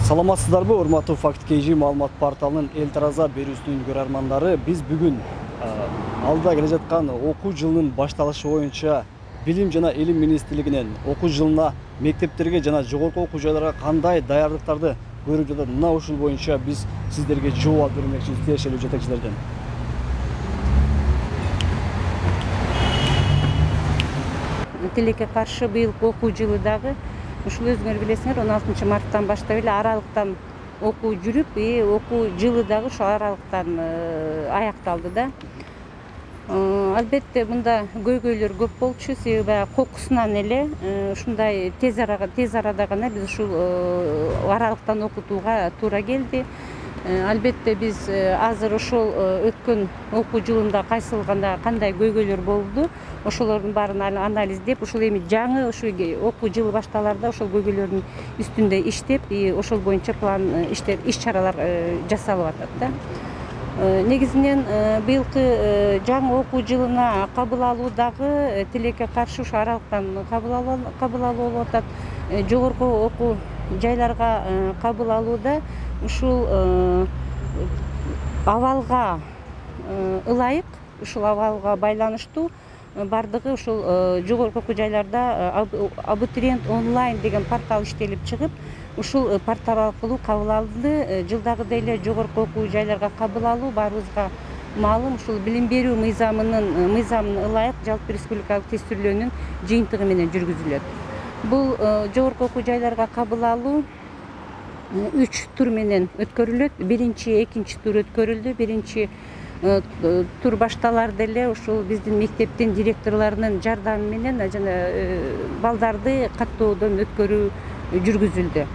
Саламатсыздарбы, урматтуу Факт KG маалымат порталынын эл тараза берүүсүнүн көрөрмандары. Биз бүгүн алда келе жаткан окуу жылынын башталышы боюнча Билим жана Илим министрлигинен окуу жылына мектептерге жана жогорку окуу жайларга кандай даярдыктарды көрүп жатат, мына ушул боюнча биз сиздерге жооп бермекчибиз тиешелүү жетекчилерден. Тилекке каршы быйылкы окуу жылы дагы ушул өзүңөр билесиңер 16 марттан баштап эле аралыктан окуу жүрүп, окуу жылы дагы ошо аралыктан аякталды да. Албетте мында көйгөйлөр көп болчу, себеби кокусунан эле ушундай тез арада гана биз ушул аралыктан окутууга туура келди. Албетте биз азыр ошол өткөн окуу жылында кайсыл кандай көйгөйлөр болду, ошолордун баарын анализдеп, ошол эми жаңы ошо окуу жылы башталарда ошол көйгөйлөрдүн үстүндө иштеп, ошол боюнча план иш-чаралар жасалып атат да. Негизинен быйылкы жаңы окуу жылына кабыл алуу дагы тилекке каршы ушу аралыктан кабыл алуу болуп атат. Жогорку окуу жайларга кабыл алууда ушул абалга ылайык, ушул абалга байланыштуу бардыгы ушул жогорку окуу жайларда абитуриент онлайн деген портал иштелип чыгып, ушул портал аркылуу кабыл алынды. Жылдагыдай эле жогорку окуу жайларга кабыл алуу баарыбызга маалым, ушул билим берүү мыйзамына ылайык жалпы республикалык тестирлөөнүн жыйынтыгы менен жүргүзүлөт. Бул жогорку окуу жайларга кабыл алуу 3 тур менен өткөрүлөт. Биринчи, экинчи тур өткөрүлдү. Биринчи тур башталар деле ушул биздин мектептин директорлорунун жардамы менен жана балдарды каттоодон өткөрүү жүргүзүлдү.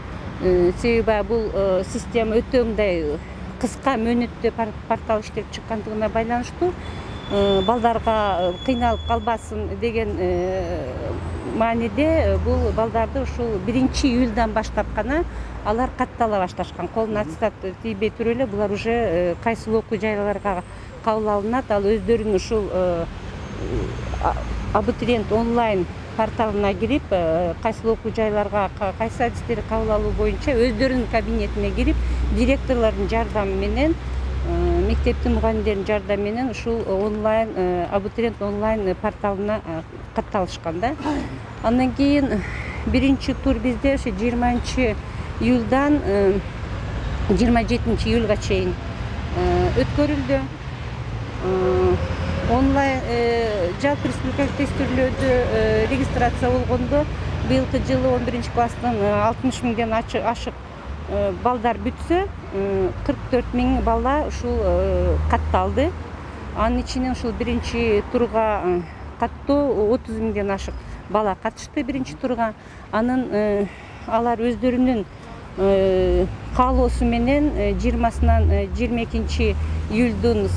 Себеби бул система өтө мындай кыска мөөнөттө портал иштеп чыккандыгына байланыштуу балдарга кыйналып калбасын деген мааниде бул балдарды ушул 1-июлдан баштап гана алар каттала башташкан. Колуна аттестат тийбей туруп эле булар уже кайсыл окуу жайларга кабыл алынат, ал өздөрүнүн ушул абитуриент онлайн порталына кирип, кайсыл окуу жайларга кайсы адистерди кабыл алуу боюнча өздөрүнүн кабинетине кирип, директорлордун жардамы менен, мектептин мугалимдеринин жардамы менен ушул онлайн абитуриент онлайн порталына катталышкан да. Андан кийин биринчи тур бизде ошо 20-июлдан 27-июлга чейин өткөрүлдү. Онлайн жалпы республикалык тестирлөөдө регистрация болгондо быйылкы жылы 11-класстын 60 миңден ашык балдар бүтсө, 44 миң бала ушул катталды. Анын ичинен ушул биринчи турга каттоо 30 миңден ашык бала катышты биринчи турга. Анын алар өздөрүнүн каалоосу менен 20-сынан 22-июлдун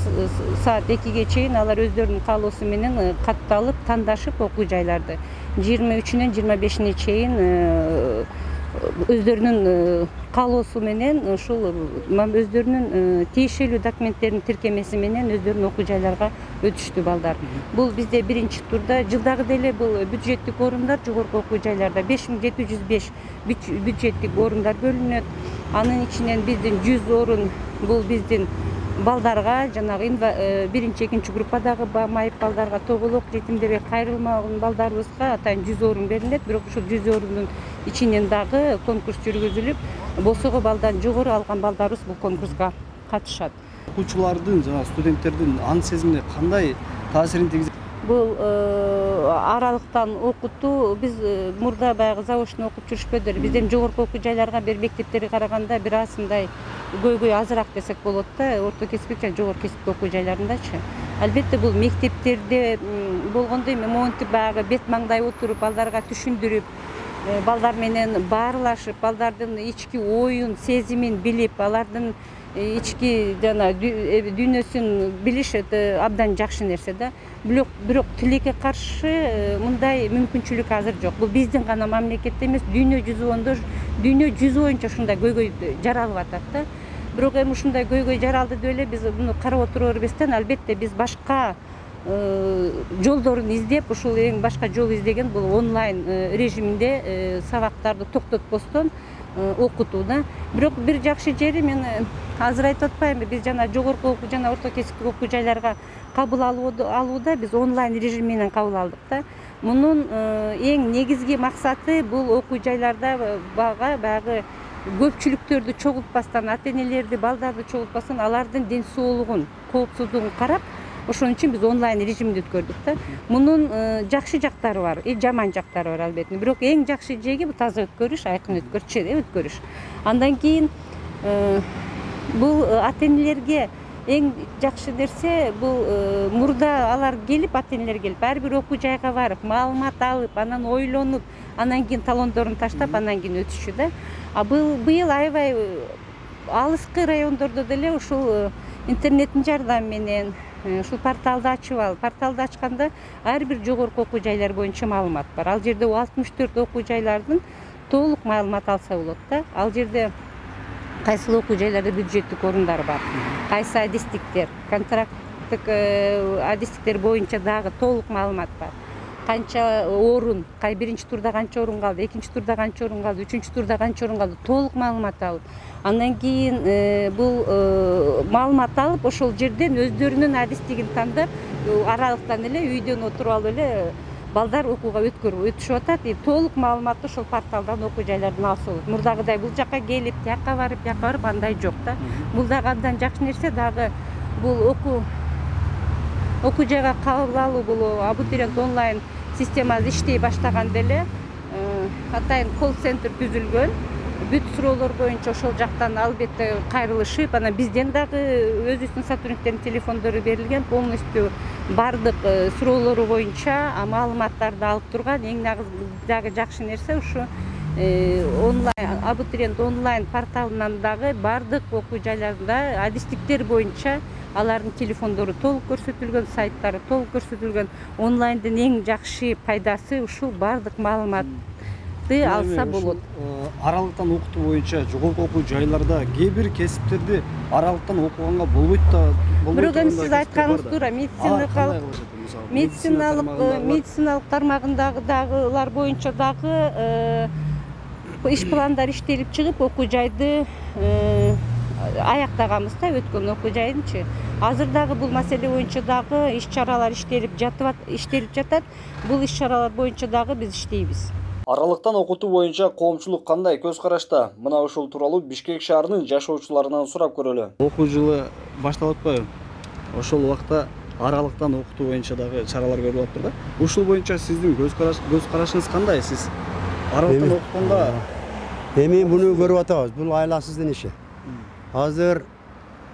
саат 2-ге чейин алар өздөрүнүн каалоосу менен катталып, тандашып окуу жайларды 23-нөн 25-ине чейин өздөрүнүн каалоосу менен ушул өздөрүнүн тиешелүү документтеринин тиркемеси менен өздөрүнүн окуу жайларга өтүштү балдар. Бул бизде биринчи турда жылдагыдай эле бул бюджеттик орундар жогорку окуу жайларда 5705 бюджеттик орундар бөлүнөт. Анын ичинен биздин 100 орун бул биздин балдарга, жанагы биринчи, экинчи группадагы майып балдарга, тоголок, жетимдерге, кайрылмаган балдарыбызга атайын 100 орун берилет. Бирок ушул 100 орундун ичинен дагы конкурс жүргүзүлүп, босого балдан жогору алган балдарыбыз бул конкурска катышат. Окуучулардын жана студенттердин аң сезимине кандай таасирин тийгизет? Бул аралыктан окутуу биз мурда баягы заочно окуп жүрүшпөдүр. Бизден жогорку окуу жайларга бир мектептерге караганда бир аз мындай көйгөй азыраак десек болот да, орто кесиптик жана жогорку кесиптик окуу жайларындачы. Албетте бул мектептерде болгондо эми монтип баягы бет маңдай отуруп, балдарга түшүндүрүп, балдар менен баарлашып, балдардын ички оюн, сезимин билип, алардын ички жана дүйнөсүн билиш абдан жакшы нерсе да. Бирок тилекке каршы мындай мүмкүнчүлүк азыр жок. Бул биздин гана мамлекетте эмес, дүйнө жүзү боюнча ушундай көйгөй жаралып атат да. Бирок эми ушундай көйгөй жаралды деп эле биз муну карап отура бербестен, албетте биз башка жолдорун издеп ушул эң башка жол издеген бул онлайн режиминде сабактарды токтотпостон окутууда. Бирок бир жакшы жери мен азыр айтып атпаймынбы, биз жана жогорку окуу жана орто кесиптик окуу жайларга кабыл алууда биз онлайн режим менен кабыл алдык да. Мунун эң негизги максаты бул окуу жайларда баягы көпчүлүктөрдү чогултпастан, ата-энелерди, балдарды чогултпастан алардын ден соолугун, коопсуздугун карап, ошон үчүн биз онлайн режимде өткөрдүк да. Мунун жакшы жактары бар, жаман жактары бар албетте. Бирок эң жакшы жеги бул таза өткөрүш, айкын өткөрүш, чыйра өткөрүш. Андан кийин бул ата-энелерге эң жакшы нерсе бул мурда алар келип, ата-энелер келип, ар бир окуу жайга барып, маалымат алып, анан ойлонуп, анан кийин талондорун таштап, анан кийин өтүшчү да. А быйыл аябай алыскы райондордо деле ушул интернеттин жардамы менен ушул порталды ачып алып, порталды ачканда ар бир жогорку окуу жайлар боюнча маалымат бар. Ал жерде 64 окуу жайлардын толук маалымат алса болот да. Ал жерде кайсы окуу жайларда бюджеттик орундар бар, кайсы адистиктер, контракттык адистиктер боюнча дагы толук маалымат бар. Канча орун, биринчи турда канча орун калды, экинчи турда канча орун калды, үчүнчү турда канча орун калды, толук маалымат алып, андан кийин бул маалымат алып, ошол жерден өздөрүнүн адистигин тандап, аралыктан эле үйдөн отуруп алып эле балдар окууга өтүшүп атат. Толук маалыматты ошол порталдан окуу жайлардан алса болот. Мурдагыдай бул жакка келип, тияка барып, андай жок да. Бул дагы абдан жакшы нерсе, дагы бул окуу жайга кабыл алуу, бул абитуриент онлайн системасы иштей баштаганда эле атайын колл-центр түзүлгөн. Бүт суроолор боюнча ошол жактан албетте кайрылышып, анан бизден дагы өзүбүздүн сотрудниктердин телефондору берилген, полностью бардык суроолору боюнча маалыматтарды алып турган. Эң дагы жакшы нерсе ушу онлайн абитуриент онлайн порталынан дагы бардык окуу жайларында адистиктер боюнча алардын телефондору толук көрсөтүлгөн, сайттары толук көрсөтүлгөн. Онлайндын эң жакшы пайдасы ушул бардык маалыматты алса болот. Аралыктан окутуу боюнча жогорку окуу жайларда кээ бир кесиптерди аралыктан окуганга болбойт да. Бирок эми сиз айтканыңыз туура, медициналык тармагындагылар боюнча дагы иш пландар иштелип чыгып, окуу жайды аяктаганбыз да, өткөн окуу жайынчы. Азыр дагы бул маселе боюнча дагы иш-чаралар иштелип жатат. Бул иш-чаралар боюнча дагы биз иштейбиз. Аралыктан окутуу боюнча коомчулук кандай көз карашта? Мына ушул тууралуу Бишкек шаарынын жашоочуларынан сурап көрөлү. Окуу жылы башталып атпайбы? Ошол убакта аралыктан окутуу боюнча дагы чаралар көрүлүп атыптыр да. Ушул боюнча сиздин көз карашыңыз кандай? Сиз аралыктан окутканда эми буну көрүп атабыз. Бул айласыздын иши. Азыр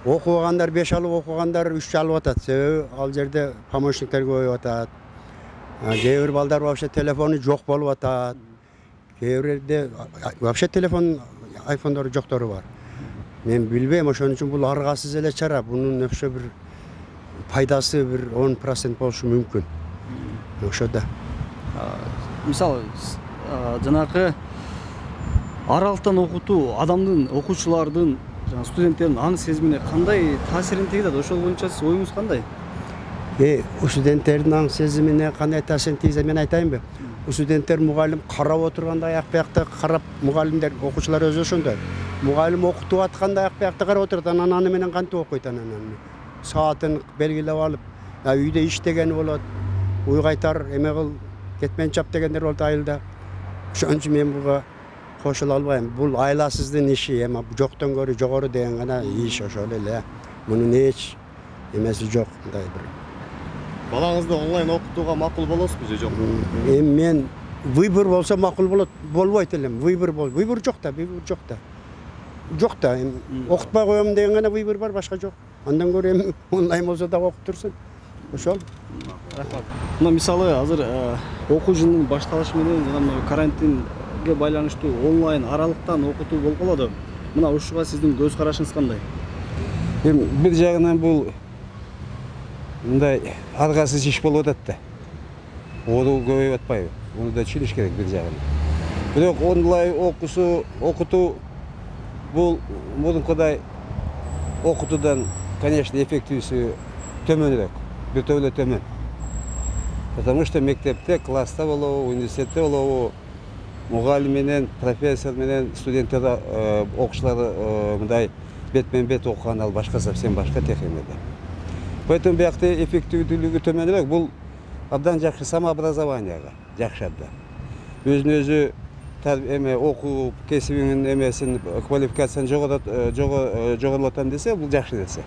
окугандар 5 алып окугандар 3 алып атат. Себеби ал жерде помощниктер көбөйүп атат. Кээ бир балдар вообще телефону жок болуп атат. Кээ бирде вообще телефон айфондору жоктору бар. Мен билбейм, ошон үчүн бул аргасыз эле чара. Бунун вообще бир пайдасы бир 10% болушу мүмкүн. Ошо да. Мисалы, жанагы аралыктан окутуу адамдын, окуучулардын, студенттердин аң сезимине кандай таасирин тийгизет? Ошол боюнча сиз оюңуз кандай? Студенттердин аң сезимине кандай таасирин тийгизет мен айтайынбы? Студенттер мугалим карап отурганда аяк биякта карап, мугалимдер, окуучулар өзү ошондой. Мугалим окутуп атканда аяк биякта карап отурат, анан аны менен кантип окуйт анан? Саатын белгилеп алып, үйдө иштегени болот, уй кайтар, эме кыл, кетмен чап дегендер болот айылда. Ошон үчүн мен буга кошула албайм. Бул айласыздын иши, эми жоктон көрү жогору деген гана иш ошол эле. Мунун эч эмеси жок, мындай бир. Балаңызды онлайн окутууга макул болосузбу же жокпу? Эми мен выбор болсо макул болот, болбойт элем. Выбор жок да, Жок да, окутпай коем деген гана выбор бар, башка жок. Андан көрө эми онлайн болсо да окуп турсун. Ошол. Рахмат. Мына мисалы азыр окуу жылынын башталышы менен жана карантинге байланыштуу онлайн аралыктан окутуу болуп калды. Мына ушуга сиздин көз карашыңыз кандай? Эми бир жагынан бул мындай аргасыз иш болуп атат да. Оду көбөйүп атпайбы? Муну да түшүнүш керек бир жагынан. Бирок онлайн окутуу бул мурункудай окутуудан, конечно, эффективиси төмөнүрөөк, бир төбөлө төмөн. Потому что мектепте, класста болобу, университетте болобу, мугалим менен, профессор менен, студенттер, окуучулар мындай бетмен-бет окуган ал башка, совсем башка техникада. Поэтому биякта эффективдүүлүгү төмөнүрөөк, бул абдан жакшы самообразованияга жакшады. Өзүн-өзү окуу кесибинин эмесин, квалификациясын жогорулатам десе, бул жакшы нерсе.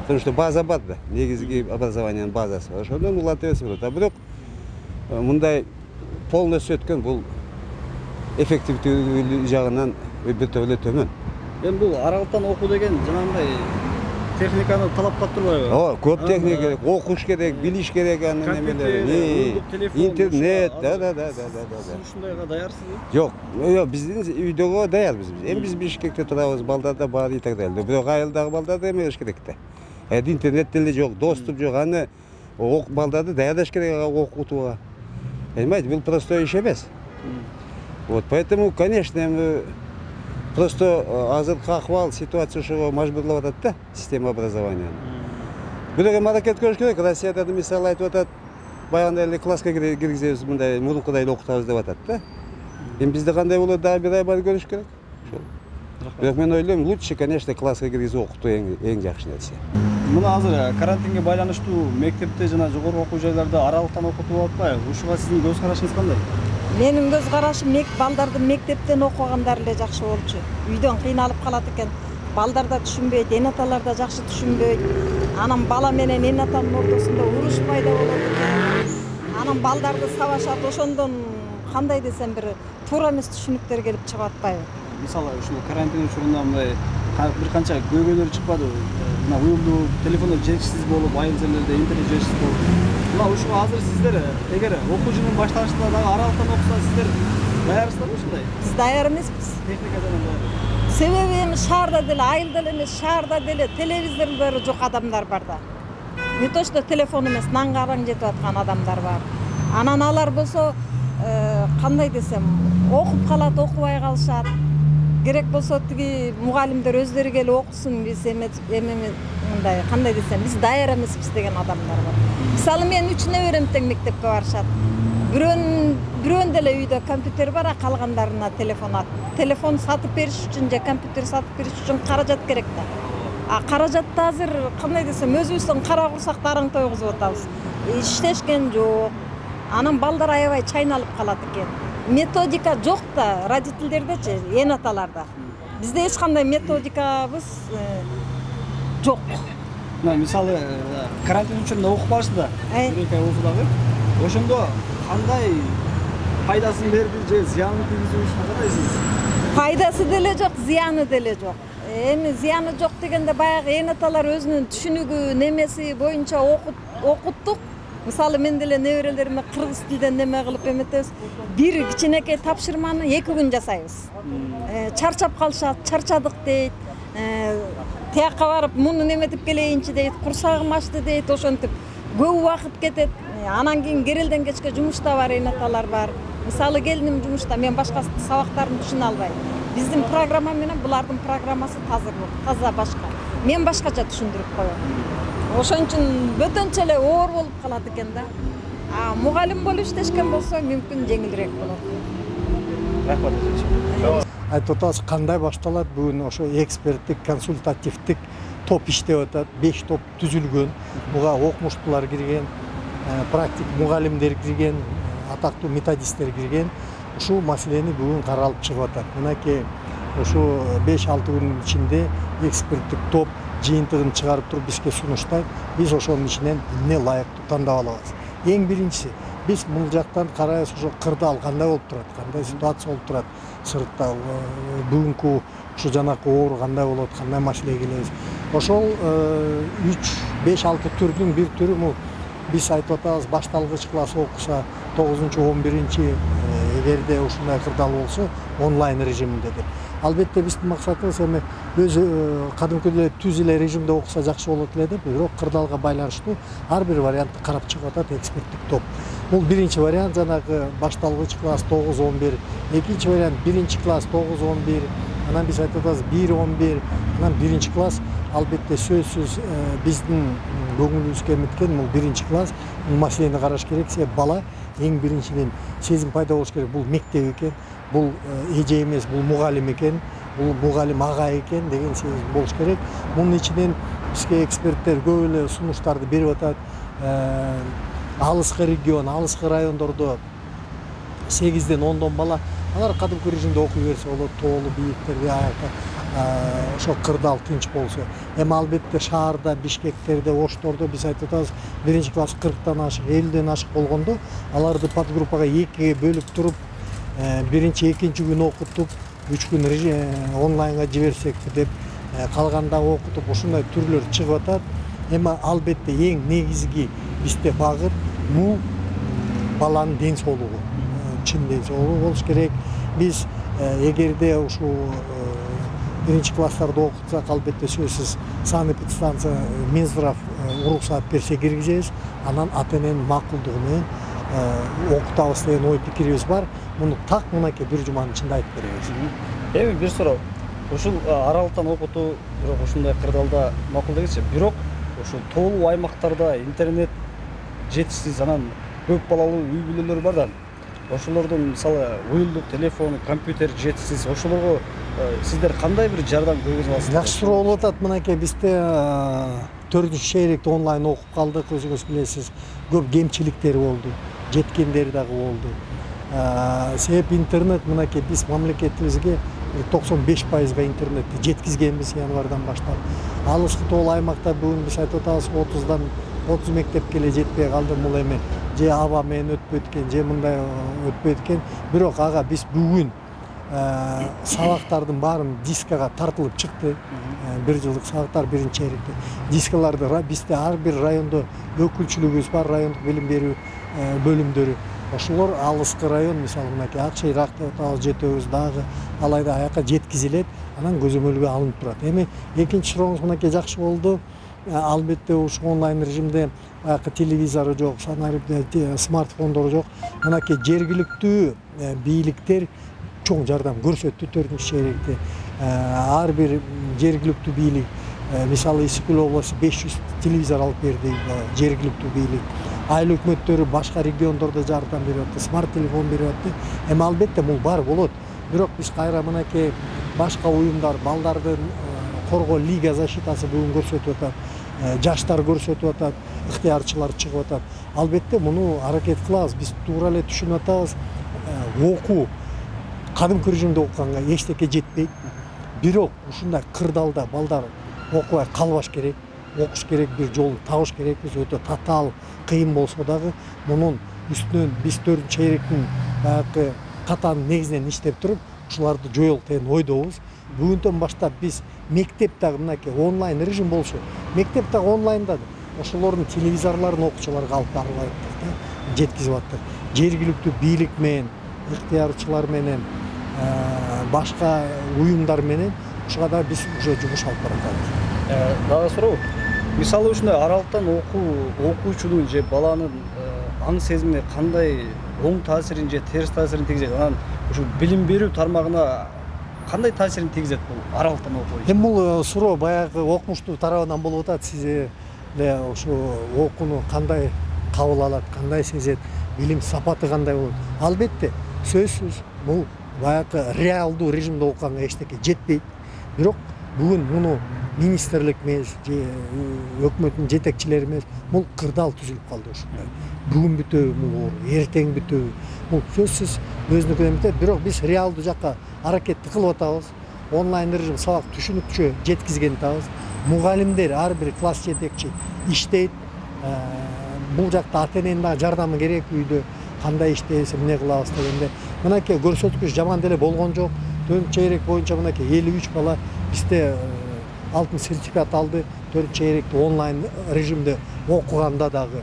Потому что база бар да, негизги образованиянын базасы. Ошондон уланта берсе болот. А бирок мындай полностью өткөн бул эффективдүүлүгү жагынан бир төбөлө төмөн. Эми бул аралыктан окуу деген жанагындай техниканы талапка турбайбы? Ооба, көп техника керек, окуш керек, билиш керек анын эмелери. Интернет, да. Сиз ушундайга даярсызбы? Жок, биздин үйдөгө даярбыз. Эми биз Бишкекте турабыз, балдарда бар и так далее. Бирок айылдагы балдарда эме керек да. Интернет деле жок, доступ жок. Аны балдарды даярдаш керек окутууга. Понимаете, бул простой иш эмес. Вот, поэтому, конечно, просто азыркы акыбал, ситуация ошого мажбурлап атат да, система образования. Бирок эми аракет көрүш керек. Россияда мисалы айтып атат, баягындай эле класска киргизебиз, мындай мурункудай эле окутабыз деп атат да. Эми бизде кандай болот, дагы бир ай барып көрүш керек. Бирок мен ойлойм, лучше, конечно, класска киргизип окутуу эң жакшы нерсе. Мына азыр карантинге байланыштуу мектепте жана жогорку окуу жайларда аралыктан окутууп атпайбы? Ушуга сиздин көз карашыңыз кандай? Менин көз карашым балдарды мектептен окугандар эле жакшы болчу. Үйдөн кыйналып калат экен. Балдар да түшүнбөйт, эн аталар да жакшы түшүнбөйт. Анан бала менен эн атанын ортосунда уруш пайда болот экен. Анан балдарды сабашат, ошондон кандай десем бир туура эмес түшүнүктөр келип чыгып атпайбы? Мисалы ушул карантин учурунда мындай бир канча көйгөйлөр чыкпадыбы? Мына уюлдуу телефондор жетишсиз болуп, айыл жерлерде интернет жетишсиз болуп. Мына ушуга азыр сиздер эгер окуу жылынын башталышында дагы аралыктан окуса, сиздер даярсыздарбы ушундай? Биз даяр эмеспиз. Техникадан даяр. Себеби эми шаарда деле, айылда эле эмес, шаарда деле телевизорлору жок адамдар бар да. Не то что телефон эмес, нан караң жетип аткан адамдар бар. Анан алар болсо кандай десем, окуп калат, окубай калышат. Керек болсо тиги мугалимдер өздөрү келип окусун, биз эми мындай кандай десем, биз даяр эмеспиз деген адамдар бар. Мисалы мен 3 неберем тең мектепке барышат. Бирөөн деле үйдө компьютер бар, калгандарына телефон сатып бериш үчүн же компьютер сатып бериш үчүн каражат керек да. А каражатты азыр кандай десем, өзүбүздүн кара курсакты араң тойгузуп атабыз. Иштешкен жок. Анан балдар аябай чайналып калат экен. Методика жок да, родительдердечи, эн аталарда. Бизде эч кандай методикабыз жок. Мисалы карантин учурунда окуп барышты, бир-эки ай болсо дагы. Ошондо кандай пайдасын берди же зыянын тийгизүүсүн кандайсыз? Пайдасы деле жок, зыяны деле жок. Эми зыяны жок дегенде баягы эн аталар өзүнүн түшүнүгү, немеси боюнча окуттук. Мисалы мен деле неберелериме кыргыз тилден неме кылып эметебиз. Бир кичинекей тапшырманы 2 күн жасайбыз. Чарчап калышат, чарчадык дейт. Тияка барып муну неметип келейинчи дейт, курсагым ачты дейт, ошентип көп убакыт кетет. Анан кийин керелден кечке жумушта бар энаталар бар. Мисалы келиним жумушта, мен башка сабактарын түшүнө албайм. Биздин программа менен булардын программасы таза башка. Мен башкача түшүндүрүп коём. Ошон үчүн бөтөнчө эле оор болуп калат экен да. Мугалим болуп иштешкен болсо мүмкүн жеңилирээк болот. Рахмат. Айтып атабыз, кандай башталат бүгүн ошо эксперттик, консультативдик топ иштеп атат. 5 топ түзүлгөн. Буга окумуштуулар кирген, практик мугалимдер кирген, атактуу методисттер кирген. Ушул маселени бүгүн каралып чыгып атат. Мынакей ошо 5-6 күнүн ичинде эксперттик топ жыйынтыгын чыгарып туруп бизге сунуштайт. Биз ошонун ичинен эмне ылайыктуу тандап алабыз. Эң биринчиси, биз бул жактан карайбыз, ошо кырдаал кандай болуп турат, кандай ситуация болуп турат, сыртта бүгүнкү ушу жанакы оор кандай болот, кандай маселеге келебиз. Ошол 3-5-6 түрдүн бир түрү бул биз айтып атабыз, башталгыч класс окуса 9-11 эгерде ушундай кырдаал болсо онлайн режиминдедир. Албетте биздин максатыбыз эми өзү кадимкидей түз эле режимде окуса жакшы болот эле деп, бирок кырдаалга байланыштуу ар бир вариантты карап чыгып атат эксперттик топ. Бул биринчи вариант, жанагы башталгыч класс 9-11, экинчи вариант биринчи класс 9-11, анан биз айтып атабыз 1-11, анан биринчи класс. Албетте сөзсүз биздин көңүлүбүзгө эметкен бул биринчи класс. Бул маселени караш керек. Себеп бала эң биринчиден сезим пайда болуш керек. Бул мектеп экен, бул эже эмес, бул мугалим экен, бул мугалим ага экен деген сезим болуш керек. Мунун ичинен бизге эксперттер көп эле сунуштарды берип атат. Алыскы регион, алыскы райондордо 8-ден 10 бала алар кадимки режимде окуй берсе болот, тоолуу бийиктерде ошо кырдаал тынч болсо. Эми албетте шаарда, Бишкектерде, Оштордо биз айтып атабыз, биринчи класс 40тан ашык, 50ден ашык болгондо аларды подгруппага 2ге бөлүп туруп, биринчи, экинчи күн окутуп, 3 күн онлайнга жиберсек деп, калганда окутуп, ушундай түрлөр чыгып атат. Эми албетте эң негизги бизде багыт бул баланын ден соолугу, чын ден соолугу болуш керек. Биз эгерде ушул биринчи класстарды окутсак, албетте сөзсүз санэпидстанция Минздрав уруксаат берсе киргизебиз, анан ата эненин макулдугу менен окутабыз деген ой пикирибиз бар. Муну так мынакей бир жуманын ичинде айтып беребиз. Эми бир суроо. Ушул аралыктан окутуу бирок ушундай кырдаалда макул дегенчи, бирок ушул тоолуу аймактарда интернет жетишсиз, анан көп балалуу үй бүлөлөр бар да. Ошолордун мисалы уюлдук телефон, компьютер жетишсиз. Ошолорго сиздер кандай бир жардам көргөзүп аласыздар? Жакшы суроо болуп атат. Мынакей бизде 4-чү чейректе онлайн окуп калдык, өзүңүз билесиз. Көп кемчиликтери болду, жеткендери дагы болду. Себеп интернет мынакей биз мамлекетибизге 95%га интернетти жеткизгенбиз январдан баштап. Алыскы тоолуу аймакта бүгүн биз айтып атабыз 30 мектепке эле жетпей калды. Бул эми же аба менен өтпөйт экен, же мындай өтпөйт экен. Бирок ага биз бүгүн сабактардын баарын дискага тартылып чыкты. Бир жылдык сабактар биринчи чейректе. Дискаларды бизде ар бир райондо өкүлчүлүгүбүз бар, райондук билим берүү бөлүмдөрү. Ошолор алыскы район, мисалы мынакей Акчайрак деп атабыз, жетөбүз дагы алайда аяка жеткизилет, анан көзөмөлгө алынып турат. Эми экинчи сурооңуз мынакей жакшы болду. Албетте ушул онлайн режимде аяка телевизору жок, смартфондору жок. Мынакей жергиликтүү бийликтер чоң жардам көрсөттү 4-чү чейректе. Ар бир жергиликтүү бийлик, мисалы Исикөл областы 500 телевизор алып берди, жергиликтүү бийлик. Айыл өкмөттөрү башка региондордо жардам берип атты, смарт телефон берип атты. Эми албетте бул бар болот. Бирок биз кайра мынакей башка уюмдар, балдардын коргоо лига защитасы бүгүн көрсөтүп атат, жаштар көрсөтүп атат, ыктыярчылар чыгып атат. Албетте муну аракет кылабыз. Биз туура эле түшүнүп атабыз. Окуу кадимки режимде окуганга эчтеке жетпейт. Бирок ушундай кырдаалда балдар окубай калбаш керек. Окуш керек, бир жолун табыш керекпиз. Өтө татаал, кыйын болсо дагы мунун үстүнөн биз 4-чү чейректин баягы катан негизинен иштеп туруп, ушуларды жоелук деген ойдобуз. Бүгүндөн баштап биз мектеп дагы мынакей онлайн режим болсо, мектеп дагы онлайнда ошолордун телевизорлорун окуучуларга алып барып атат, жеткизип атат. Жергиликтүү бийлик менен, ыктыярчылар менен, башка уюмдар менен ушуга да биз уже жумуш алып баратабыз. Дагы суроо. Мисалы ушундай аралыктан окуучунун же баланын аң сезимине кандай оң таасирин же терс таасирин тийгизет? Анан ушу билим берүү тармагына кандай таасирин тийгизет бул аралыктан окуу? Эми бул суроо баягы окумуштуу тарабынан болуп атат. Сиз эле ушу окууну кандай кабыл алат, кандай сезет, билим сапаты кандай болот? Албетте сөзсүз бул баягы реалдуу режимде окуганга эчтеке жетпейт. Бирок бүгүн муну министрлик эмес, же өкмөттүн жетекчилери эмес, бул кырдаал түзүлүп калды ушундай. Бүгүн бүтөбү бул, эртең бүтөбү. Бул сөзсүз өзүнүкүнөн бүтөт. Бирок биз реалдуу жакка аракетти кылып атабыз. Онлайн режим сабак түшүнүкчө жеткизген атабыз. Мугалимдер ар бир класс жетекчи иштейт. Бул жакта ата эненин дагы жардамы керек, үйдө кандай иштейбиз, эмне кылабыз дегенде. Мынакей көрсөткүч жаман деле болгон жок. 4-чү чейрек боюнча мынакей 53 бала бизде алтын сертификат алды. 4-чү чейректе онлайн режимде окуганда дагы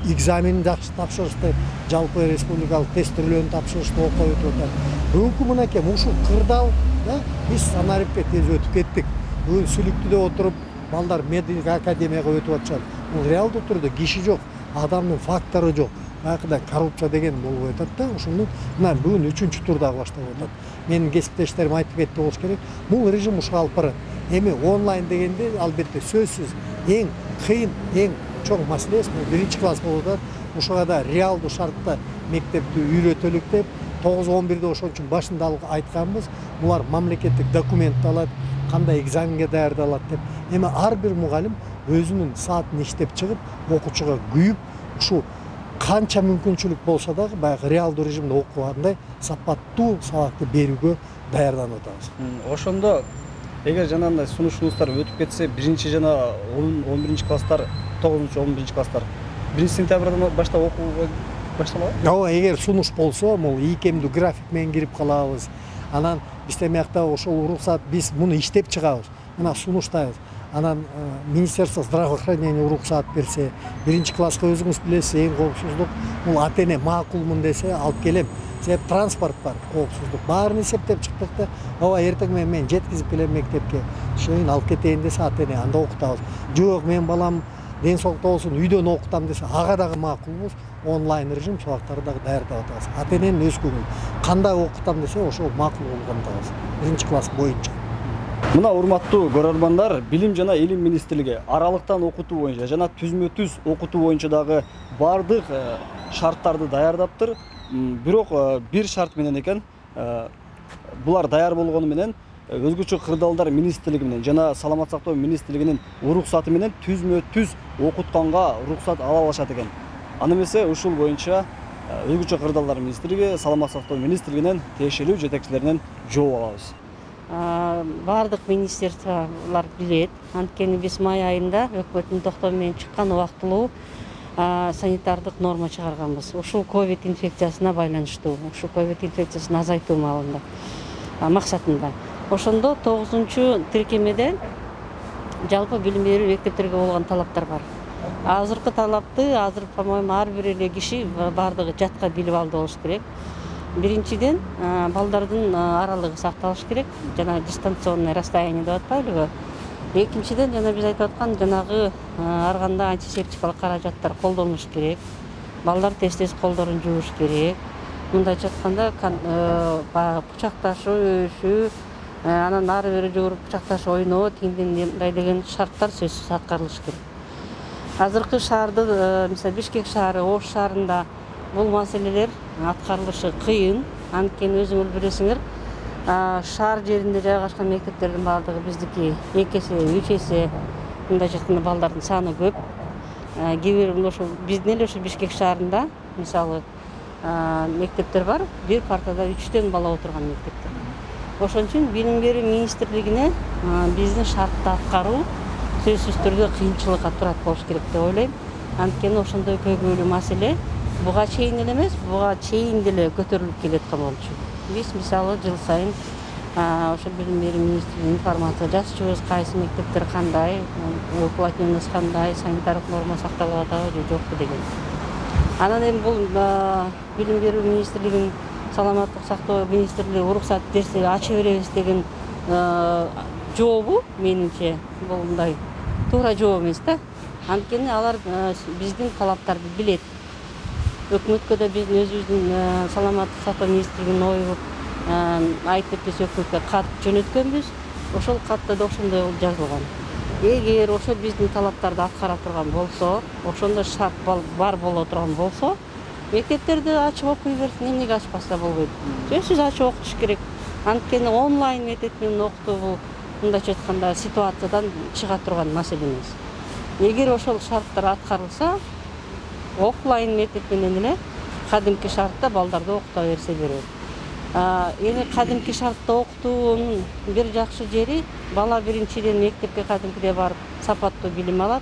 экзамен тапшырышты, жалпы республикалык тест түрлөрүн тапшырышты окуп өтүп атат. Бүгүнкү мынакей ушул кырдаал биз санариптке тез өтүп кеттик. Бүгүн Сүлүктүдө отуруп балдар медицина академияга өтүп атышат. Бул реалдуу түрдө киши жок, адамдын фактору жок. Байкыда коррупция деген болуп атат да, ошондон мына бүгүн 3-чү тур дагы башталып атат. Менин кесиптештерим айтып кетти болуш керек. Бул режим ушуга алып барат. Эми онлайн дегенде албетте сөзсүз эң кыйын, эң чоң маселе бул 1-класс болуп атат. Ушуга да реалдуу шартта мектепти үйрөтөлүк деп 9-11-де ошон үчүн башында айтканбыз. Булар мамлекеттик документ алат, кандай экзаменге даярдалат деп. Эми ар бир мугалим өзүнүн саатын иштеп чыгып, окуучуга күйүп, ушу канча мүмкүнчүлүк болсо дагы баягы реалдуу режимде окугандай сапаттуу сабакты берүүгө даярданып атабыз. Ошондо эгер жанагындай сунушуңуздар өтүп кетсе, 1 жана 11 класстар, 9-11 класстар 1 сентябрдан баштап окууга башталат? Ооба, эгер сунуш болсо, бул ийкемдүү график менен кирип калабыз. Анан биз темиякта ошол уруксат биз муну иштеп чыгабыз. Мына сунуштайбыз. Анан Министерство здравоохранения уруксат берсе, 1 класска өзүңүз билесиз, эң коопсуздук бул ата-эне макулмун десе алып келем. Себеп транспорт бар, коопсуздук. Баарын эсептеп чыктык да, ооба эртең менен мен жеткизип келем мектепке. Ошону алып кетейин десе ата-эне анда окутабыз. Жок, мен балам ден соолукта болсун, үйдөн окутам десе, ага дагы макулбуз. Онлайн режим сабактарды дагы даярдап атабыз. Ата-эненин өз көңүлү. Кандай окутам десе, ошол макул болгон табыз. 1 класс боюнча. Мына урматтуу көрөрмандар, Билим жана Илим министрлиги аралыктан окутуу боюнча жана түзмө-түз окутуу боюнча дагы бардык шарттарды даярдаптыр. Бирок бир шарт менен экен, булар даяр болгону менен өзгөчө кырдаалдар министрлиги менен жана саламат сактоо министрлигинин уруксаты менен түзмө-түз окутканга уруксат ала алышат экен. Аны эмесе ушул боюнча өзгөчө кырдаалдар министрлиги, саламат сактоо министрлигинен тиешелүү жетекчилеринен жооп алабыз. Бардык министрликтер билет. Анткени биз май айында өкмөттүн токтому менен чыккан убактылуу санитардык норма чыгарганбыз. Ушул ковид инфекциясына байланыштуу, ушул ковид инфекциясын азайтуу маалында максатында. Ошондо 9-чу тиркемеде жалпы билим берүү мектептерге болгон талаптар бар. Азыркы талапты по-моему ар бир эле киши бардыгы жатка билип алды болуш керек. Биринчиден балдардын аралыгы сакталыш керек, жана дистанционный расстояние деп атпайлыбы. Экинчиден жана биз айтып аткан жанагы ар кандай антисептикалык каражаттар колдонулуш керек. Балдар тез колдорун жууш керек. Мындайча айтканда кучакташуу, өшүү, анан ары бери жугуруп кучакташып ойноо, тиңдей деген шарттар сөзсүз аткарылыш керек. Азыркы шаарды, мисалы Бишкек шаары, Ош шаарында бул маселелер аткарылышы кыйын. Анткени өзүңөр билесиңер, шаар жеринде жайгашкан мектептердин баардыгы биздики 2 эсе, 3 эсе, мындайча айтканда балдардын саны көп. Кээ бир ошо биздин эле ошо Бишкек шаарында мисалы мектептер бар, бир партада 3төн бала отурган мектептер. Ошон үчүн билим берүү министрлигине биздин шартты аткаруу сөзсүз түрдө кыйынчылыкка турат болуш керек деп ойлойм. Анткени ошондой көйгөйлүү маселе буга чейин эле эмес, буга чейин деле көтөрүлүп келаткан болчу. Биз мисалы жыл сайын ошо билим берүү министрлигине информация жазчубуз, кайсы мектептер кандай, уплотненность кандай, санитардык норма сакталып атабы же жокпу деген. Анан эми бул билим берүү министрлигинин саламаттык сактоо министрлиги уруксат берсе ача беребиз деген жообу менимче бул мындай туура жооп эмес да. Анткени алар биздин талаптарды билет. Өкмөткө да биздин өзүбүздүн саламаттык сактоо министрлигинин ою айтып биз өкмөткө кат жөнөткөнбүз. Ошол катта да ошондой жазылган. Эгер ошо биздин талаптарды аткара турган болсо, ошондой шарт бар боло турган болсо, мектептерди ачып окуй берсин, эмнеге ачпаса болбойт. Сөзсүз ачып окутуш керек. Анткени онлайн метод менен окутуу бул мындайча айтканда ситуациядан чыга турган маселе эмес. Эгер ошол шарттар аткарылса, офлайн метод менен эле кадимки шартта балдарды окута берсе берет. Эми кадимки шартта окутуунун бир жакшы жери бала биринчиден мектепке кадимкидей барып сапаттуу билим алат.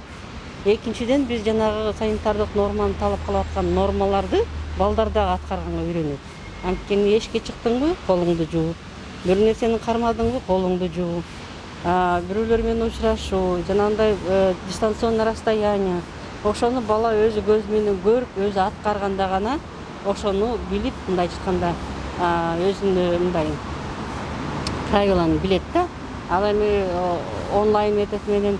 Экинчиден биз жанагы санитардык норманы талап кылып аткан нормаларды балдар дагы аткарганга үйрөнөт. Анткени эшикке чыктыңбы, колуңду жуу. Бир нерсени кармадыңбы, колуңду жуу. Бирөөлөр менен учурашуу, жанагындай дистанционный расстояние, ошону бала өзү көз менен көрүп өзү аткарганда гана ошону билип мындай айтканда өзүнүн мындай правиланы билет да. Ал эми онлайн метод менен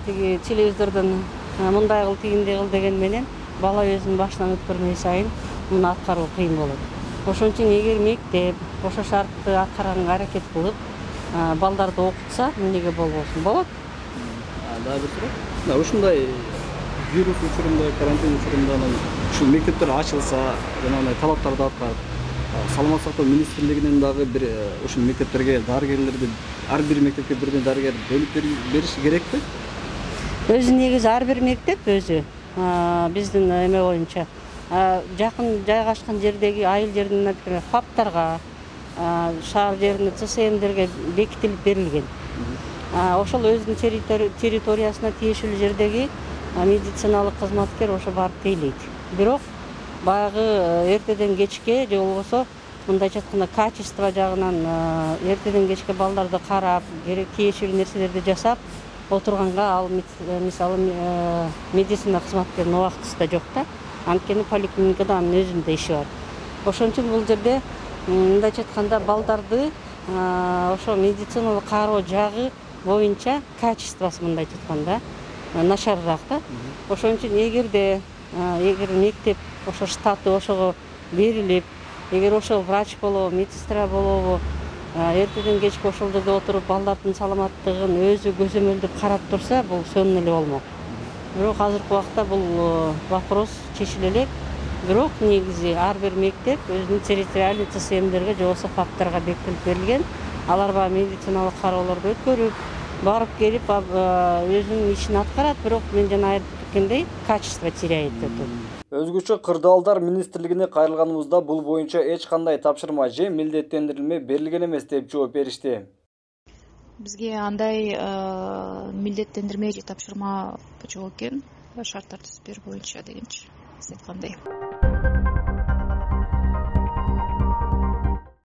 тиги телевизордон мындай кыл тигиндей кыл деген менен бала өзүнүн башынан өткөрмөй сайын муну аткаруу кыйын болот. Ошон үчүн эгер мектеп ошо шартты аткарганга аракет кылып балдарды окутса эмнеге болбосун болот. Дагы бир суроо. Ушундай вирус учурунда, карантин учурунда ушул мектептер ачылса, жана талаптарды аткарып, саламаттык сактоо министрлигинен дагы бир ушул мектептерге дарыгерлерди ар бир мектепке бирден дарыгер бөлүп бериш керекпи? Өзү негизи ар бир мектеп өзү биздин эме боюнча жакын жайгашкан жердеги айыл жердин фаптарга, шаар жерине ЦСМдерге бекитилип берилген. Ошол өзүнүн территориясына тиешелүү жердеги медициналык кызматкер ошо барып тейлейт. Бирок баягы эртеден кечке же болбосо мындайча айтканда качество жагынан эртеден кечке балдарды карап, керек тиешелүү нерселерди жасап отурганга ал мисалы медицина кызматкеринин убактысы да жок да. Анткени поликлиникада анын өзүнүн да иши бар. Ошон үчүн бул жерде мындайча айтканда балдарды ошо медициналык кароо жагы боюнча качествосы мындайча айтканда начарыраак да. Ошон үчүн эгер мектеп ошо штаты ошого берилип, эгер ошо врач болобу, медсестра болобу, эртеден кечке ошол жерде отуруп балдардын саламаттыгын өзү көзөмөлдөп карап турса, бул сонун эле болмок. Бирок азыркы убакта бул вопрос чечиле элек. Бирок негизи ар бир мектеп өзүнүн территориальный ЦСМдерге же болбосо фаптарга бекитилип берилген. Алар баягы медициналык кароолорду өткөрүп, барып келип өзүнүн ишин аткарат, бирок мен жана айтып кеткендей качество теряет өтө. Өзгөчө кырдаалдар министрлигине кайрылганыбызда бул боюнча эч кандай тапшырма же милдеттендирилме берилген эмес деп жооп беришти. Бизге андай милдеттендирме же тапшырма жок экен, шарттар түзүп берүү боюнча дегенчи. Сиз айткандай.